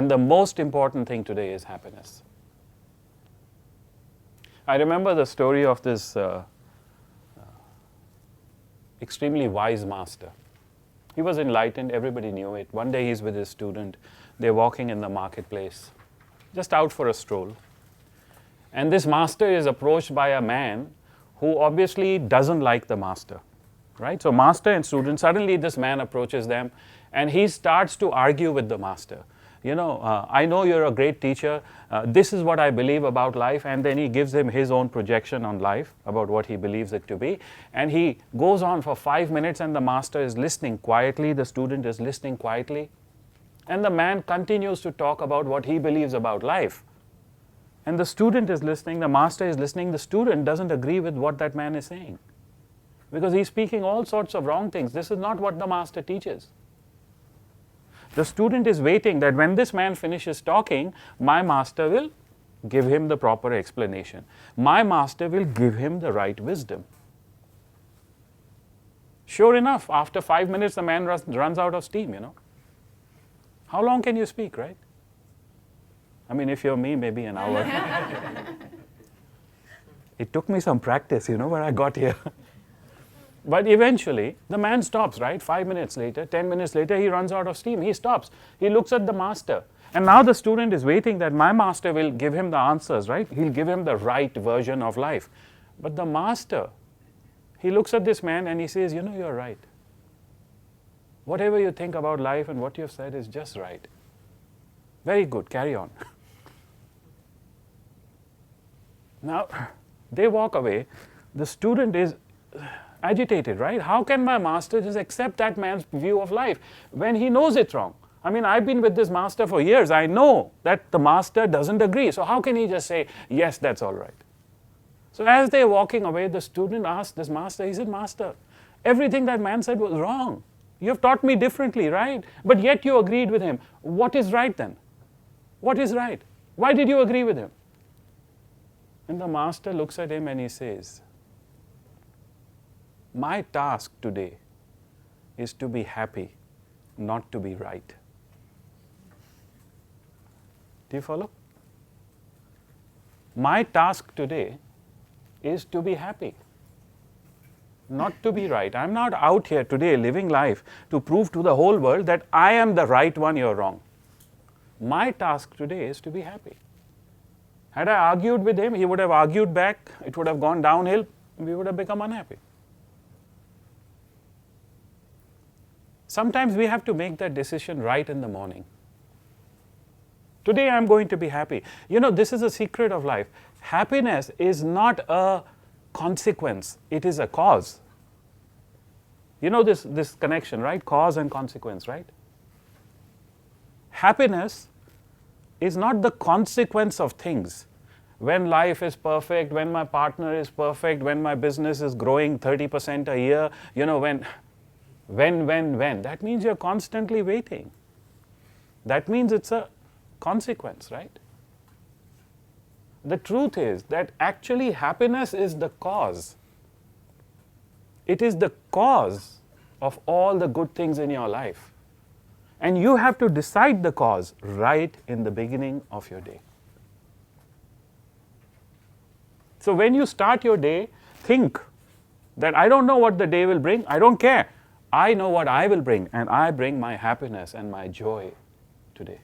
And the most important thing today is happiness. I remember the story of this extremely wise master. He was enlightened, everybody knew it. One day he's with his student, they're walking in the marketplace, just out for a stroll. And this master is approached by a man who obviously doesn't like the master, right? So master and student, suddenly this man approaches them and he starts to argue with the master. I know you're a great teacher, this is what I believe about life, and then he gives him his own projection on life about what he believes it to be. And he goes on for 5 minutes and the master is listening quietly, the student is listening quietly, and the man continues to talk about what he believes about life. And the student is listening, the master is listening, the student doesn't agree with what that man is saying, because he's speaking all sorts of wrong things. This is not what the master teaches. The student is waiting that when this man finishes talking, my master will give him the proper explanation. My master will give him the right wisdom. Sure enough, after 5 minutes, the man runs out of steam, How long can you speak, right? I mean, if you're me, maybe an hour. It took me some practice, when I got here. But eventually, the man stops, right? 5 minutes later, 10 minutes later, he runs out of steam. He stops. He looks at the master. And now the student is waiting that my master will give him the answers, right? He'll give him the right version of life. But the master, he looks at this man and he says, you're right. Whatever you think about life and what you've said is just right. Very good, carry on. Now, they walk away. The student is agitated, right? How can my master just accept that man's view of life when he knows it's wrong? I mean, I've been with this master for years. I know that the master doesn't agree. So how can he just say, yes, that's all right? So as they're walking away, the student asked this master, he said, Master, everything that man said was wrong. You have taught me differently, right? But yet you agreed with him. What is right then? What is right? Why did you agree with him? And the master looks at him and he says, my task today is to be happy, not to be right. Do you follow? My task today is to be happy, not to be right. I'm not out here today living life to prove to the whole world that I am the right one, you're wrong. My task today is to be happy. Had I argued with him, he would have argued back, it would have gone downhill, we would have become unhappy. Sometimes we have to make that decision right in the morning. Today I'm going to be happy. This is a secret of life. Happiness is not a consequence, it is a cause. This connection, right? Cause and consequence, right? Happiness is not the consequence of things. When life is perfect, when my partner is perfect, when my business is growing 30% a year, when. That means you're constantly waiting. That means it's a consequence, right? The truth is that actually happiness is the cause. It is the cause of all the good things in your life. And you have to decide the cause right in the beginning of your day. So when you start your day, think that I don't know what the day will bring, I don't care. I know what I will bring, and I bring my happiness and my joy today.